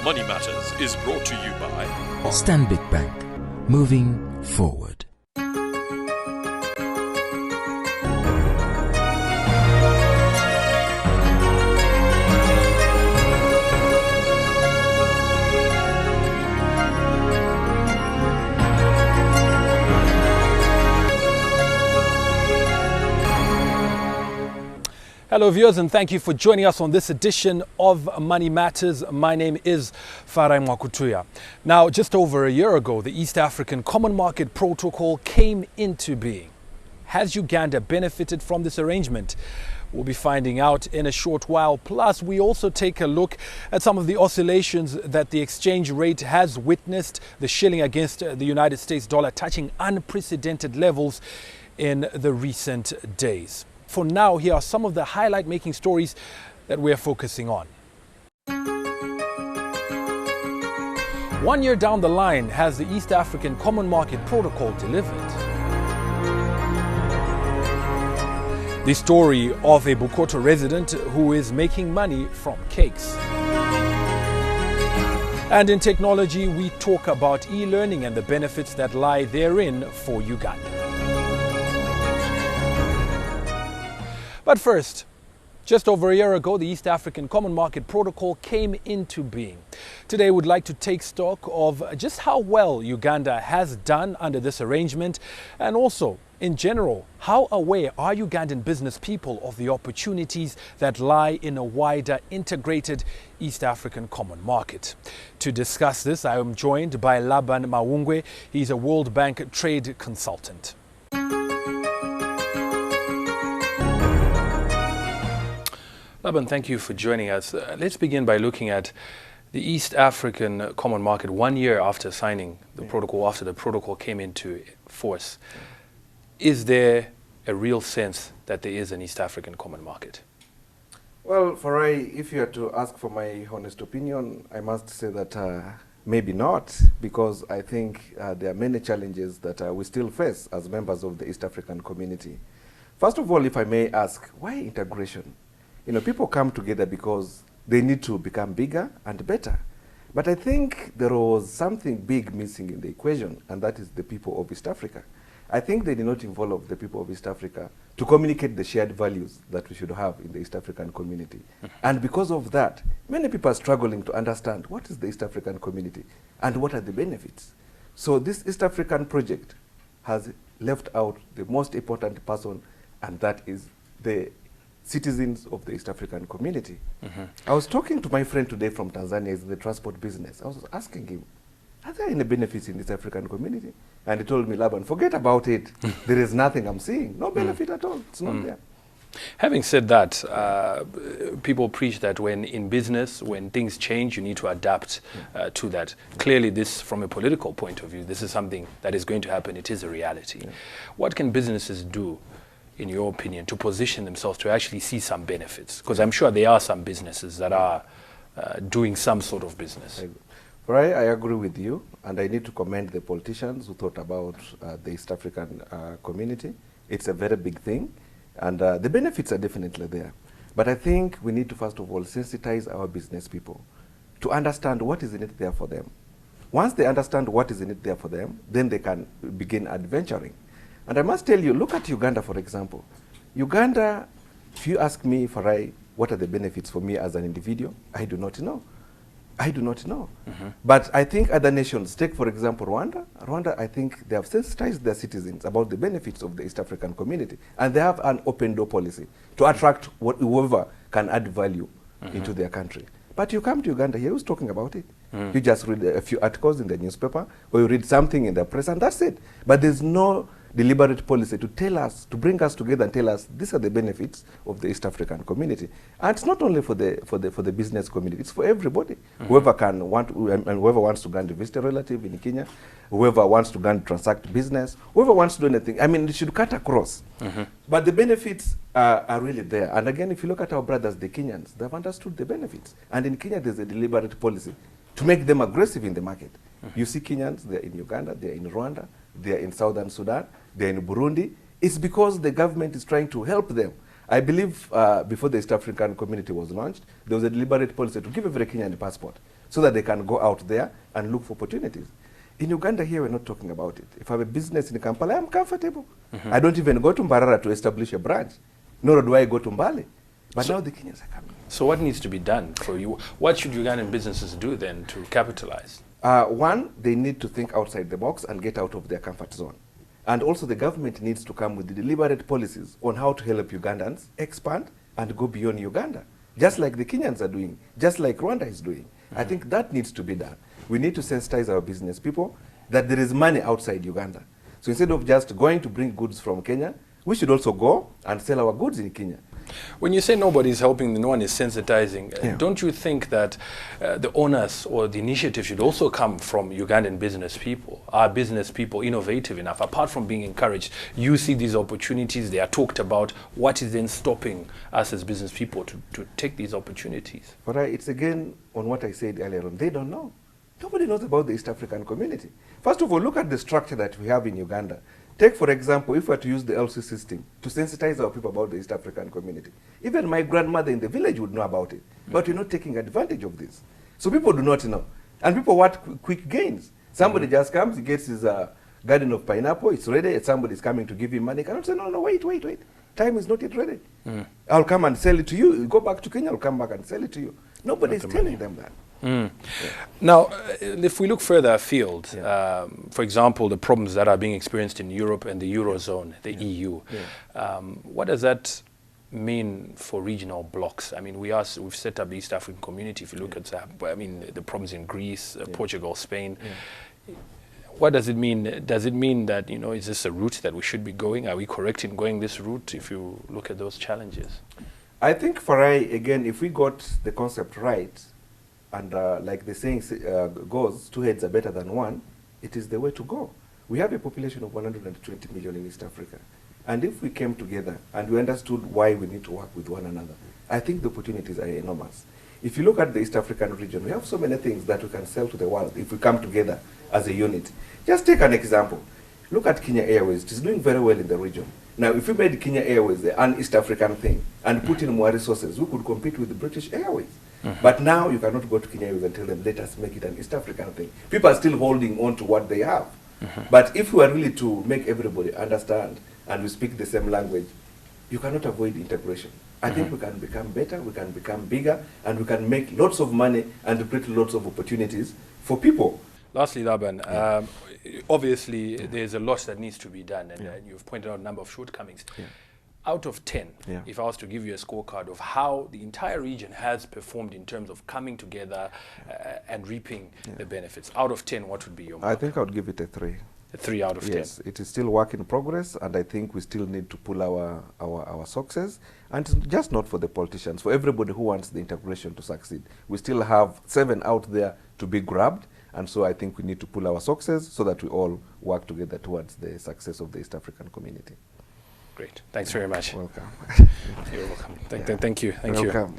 Money Matters is brought to you by Stanbic Bank. Moving forward. Hello viewers, and thank you for joining us on this edition of Money Matters. My name is Farai Mwakutuya. Now, just over a year ago, the East African Common Market Protocol came into being. Has Uganda benefited from this arrangement? We'll be finding out in a short while. Plus, we also take a look at some of the oscillations that the exchange rate has witnessed, the shilling against the United States dollar touching unprecedented levels in the recent days. For now, here are some of the highlight-making stories that we're focusing on. 1 year down the line, has the East African Common Market Protocol delivered? The story of a Bukoto resident who is making money from cakes. And in technology, we talk about e-learning and the benefits that lie therein for Uganda. But first, just over a year ago, the East African Common Market Protocol came into being. Today, we'd like to take stock of just how well Uganda has done under this arrangement, and also, in general, how aware are Ugandan business people of the opportunities that lie in a wider integrated East African Common Market. To discuss this, I am joined by Laban Mawungwe. He's a World Bank trade consultant. Laban, thank you for joining us. Let's begin by looking at the East African Common Market 1 year after signing the protocol, after the protocol came into force. Is there a real sense that there is an East African Common Market? Well, Farai, if you are to ask for my honest opinion, I must say that maybe not, because I think there are many challenges that we still face as members of the East African community. First of all, if I may ask, why integration? You know, people come together because they need to become bigger and better. But I think there was something big missing in the equation, and that is the people of East Africa. I think they did not involve the people of East Africa to communicate the shared values that we should have in the East African community. And because of that, many people are struggling to understand what is the East African community and what are the benefits. So this East African project has left out the most important person, and that is the citizens of the East African community. I was talking to my friend today from Tanzania, he's in the transport business. I was asking him, are there any benefits in this African community? And he told me, Laban, forget about it. There is nothing I'm seeing. No benefit at all. It's not there. Having said that, people preach that when in business, when things change, you need to adapt to that. Clearly, this, from a political point of view, this is something that is going to happen. It is a reality. What can businesses do, in your opinion, to position themselves to actually see some benefits? Because I'm sure there are some businesses that are doing some sort of business. Right, I agree with you, and I need to commend the politicians who thought about the East African community. It's a very big thing, and the benefits are definitely there. But I think we need to, first of all, sensitize our business people to understand what is in it there for them. Once they understand what is in it there for them, then they can begin adventuring. And I must tell you, look at Uganda, for example. Uganda, if you ask me, Farai, what are the benefits for me as an individual, I do not know. I do not know. But I think other nations, take for example Rwanda. Rwanda, I think they have sensitized their citizens about the benefits of the East African community. And they have an open door policy to attract whoever can add value into their country. But you come to Uganda here, who's talking about it? You just read a few articles in the newspaper, or you read something in the press, and that's it. But there's no deliberate policy to tell us, to bring us together and tell us these are the benefits of the East African community. And it's not only for the business community, it's for everybody. Whoever whoever wants to go and visit a relative in Kenya, whoever wants to go and transact business, whoever wants to do anything. I mean, it should cut across. But the benefits are really there. And again, if you look at our brothers, the Kenyans, they've understood the benefits. And in Kenya, there's a deliberate policy to make them aggressive in the market. You see Kenyans, they're in Uganda, they're in Rwanda, they're in Southern Sudan, they're in Burundi. It's because the government is trying to help them. I believe before the East African community was launched, there was a deliberate policy to give every Kenyan a passport. so that they can go out there and look for opportunities. In Uganda here, we're not talking about it. If I have a business in Kampala, I'm comfortable. I don't even go to Mbarara to establish a branch, nor do I go to Mbale. But now the Kenyans are coming. So what needs to be done for you? What should Ugandan businesses do then to capitalize? One, they need to think outside the box and get out of their comfort zone. And also the government needs to come with the deliberate policies on how to help Ugandans expand and go beyond Uganda, just like the Kenyans are doing, just like Rwanda is doing. I think that needs to be done. We need to sensitize our business people that there is money outside Uganda. So instead of just going to bring goods from Kenya, we should also go and sell our goods in Kenya. When you say nobody's helping, no one is sensitizing, don't you think that the onus or the initiative should also come from Ugandan business people? Are business people innovative enough? Apart from being encouraged, you see these opportunities, they are talked about. What is then stopping us as business people to take these opportunities? But it's again on what I said earlier on. They don't know. Nobody knows about the East African community. First of all, look at the structure that we have in Uganda. Take, for example, if we were to use the LC system to sensitize our people about the East African community. Even my grandmother in the village would know about it. But we're not taking advantage of this. So people do not know. And people want quick gains. Somebody just comes, he gets his garden of pineapple, it's ready, and somebody is coming to give him money. He cannot say, no, wait. Time is not yet ready. I'll come and sell it to you. You go back to Kenya, I'll come back and sell it to you. Nobody is telling them that. Now, if we look further afield, for example, the problems that are being experienced in Europe and the Eurozone, the EU, what does that mean for regional blocks? I mean, we've set up the East African community. If you look at the problems in Greece, Portugal, Spain, what does it mean? Does it mean that, is this a route that we should be going? Are we correct in going this route if you look at those challenges? I think, Farai, again, if we got the concept right, and like the saying goes, two heads are better than one, it is the way to go. We have a population of 120 million in East Africa. And if we came together and we understood why we need to work with one another, I think the opportunities are enormous. If you look at the East African region, we have so many things that we can sell to the world if we come together as a unit. Just take an example. Look at Kenya Airways. It is doing very well in the region. Now, if we made Kenya Airways an East African thing and put in more resources, we could compete with the British Airways. But now you cannot go to Kenya Airways and tell them, let us make it an East African thing. People are still holding on to what they have. But if we are really to make everybody understand and we speak the same language, you cannot avoid integration. I think we can become better, we can become bigger, and we can make lots of money and create lots of opportunities for people. Lastly, Laban, obviously there's a lot that needs to be done, and you've pointed out a number of shortcomings. Out of 10, if I was to give you a scorecard of how the entire region has performed in terms of coming together and reaping the benefits, out of 10, what would be your mark? I think I would give it a 3. A 3 out of 10? Yes, it is still work in progress, and I think we still need to pull our success, and it's just not for the politicians, for everybody who wants the integration to succeed. We still have 7 out there to be grabbed, and so I think we need to pull our success so that we all work together towards the success of the East African community. Great. Thanks very much. Welcome. You're welcome. Thank you. Welcome.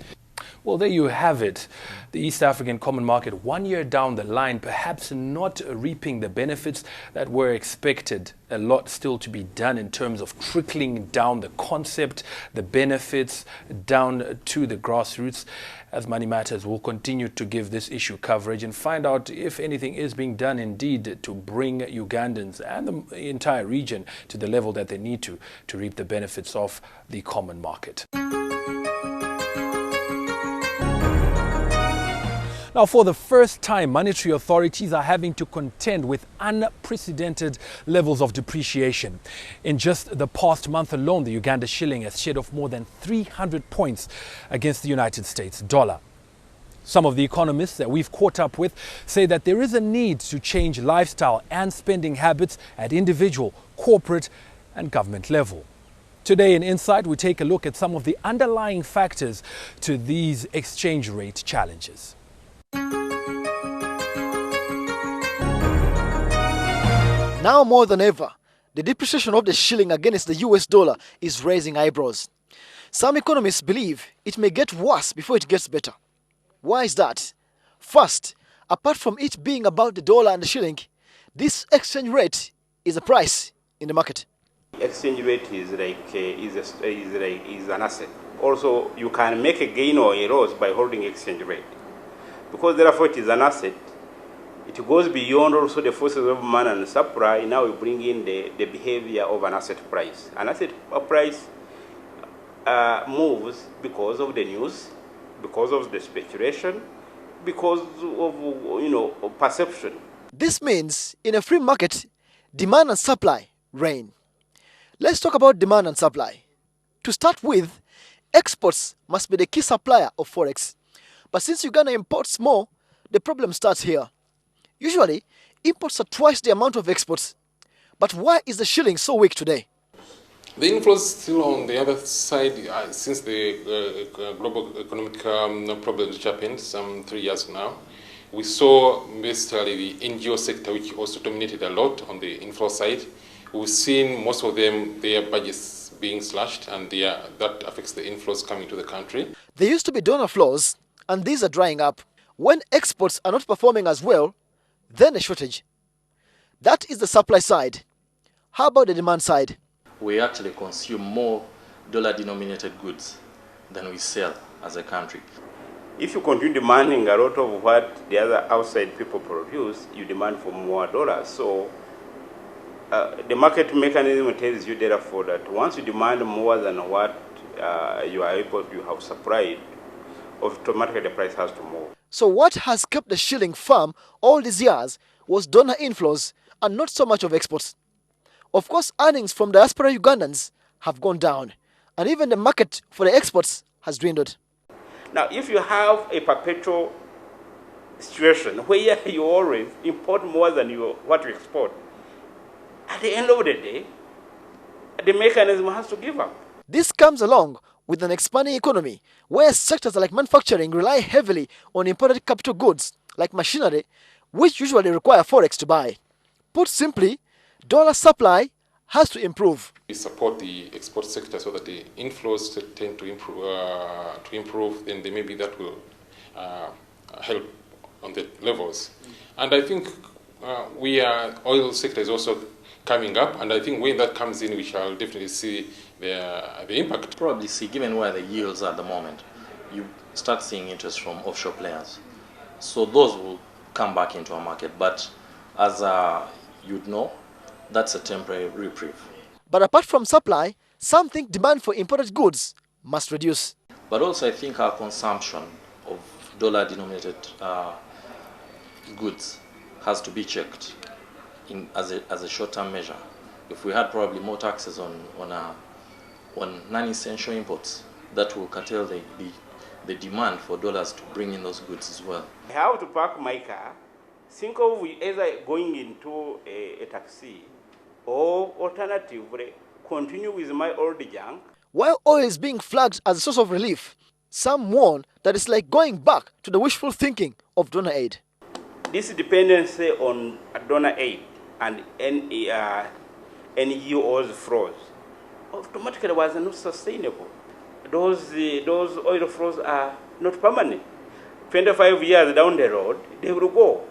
Well, there you have it. The East African Common Market, 1 year down the line, perhaps not reaping the benefits that were expected. A lot still to be done in terms of trickling down the concept, the benefits down to the grassroots. As Money Matters, we'll continue to give this issue coverage and find out if anything is being done indeed to bring Ugandans and the entire region to the level that they need to reap the benefits of the common market. Now, for the first time, monetary authorities are having to contend with unprecedented levels of depreciation. In just the past month alone, the Uganda shilling has shed off more than 300 points against the United States dollar. Some of the economists that we've caught up with say that there is a need to change lifestyle and spending habits at individual, corporate, and government level. Today in Insight, we take a look at some of the underlying factors to these exchange rate challenges. Now more than ever, the depreciation of the shilling against the US dollar is raising eyebrows. Some economists believe it may get worse before it gets better. Why is that? First, apart from it being about the dollar and the shilling, this exchange rate is a price in the market. Exchange rate is an asset. Also, you can make a gain or a loss by holding exchange rate. because therefore it is an asset. It goes beyond also the forces of demand and supply. Now we bring in the behavior of an asset price. An asset price moves because of the news, because of the speculation, because of perception. This means in a free market, demand and supply reign. Let's talk about demand and supply. To start with, exports must be the key supplier of forex. But since Uganda imports more, the problem starts here. Usually, imports are twice the amount of exports. But why is the shilling so weak today? The influence still on the other side, since the global economic problems which happened some 3 years now, we saw basically the NGO sector, which also dominated a lot on the inflow side. We've seen most of them, their budgets being slashed, and that affects the inflows coming to the country. There used to be donor flows, and these are drying up. When exports are not performing as well, then a shortage. That is the supply side. How about the demand side? We actually consume more dollar-denominated goods than we sell as a country. If you continue demanding a lot of what the other outside people produce, you demand for more dollars. So the market mechanism tells you therefore that once you demand more than what you have supplied, automatically the price has to move. So what has kept the shilling firm all these years was donor inflows and not so much of exports. Of course, earnings from diaspora Ugandans have gone down, and even the market for the exports has dwindled. Now, if you have a perpetual situation where you always import more than what you export, at the end of the day, the mechanism has to give up. This comes along with an expanding economy where sectors like manufacturing rely heavily on imported capital goods like machinery, which usually require forex to buy. Put simply, dollar supply has to improve. We support the export sector so that the inflows tend to improve, and maybe that will help on the levels. And I think oil sector is also coming up, and I think when that comes in, we shall definitely see the impact. Probably see, given where the yields are at the moment, you start seeing interest from offshore players. So those will come back into our market. But as you'd know, that's a temporary reprieve. But apart from supply, some think demand for imported goods must reduce. But also I think our consumption of dollar-denominated goods has to be checked as a short-term measure. If we had probably more taxes on non-essential imports, that will curtail the demand for dollars to bring in those goods as well. I have to park my car, think of either going into a taxi or alternatively continue with my old junk. While oil is being flagged as a source of relief, some warn that it's like going back to the wishful thinking of donor aid. This dependency on donor aid and NGOs flows automatically was not sustainable. Those oil flows are not permanent. 25 years down the road, they will go.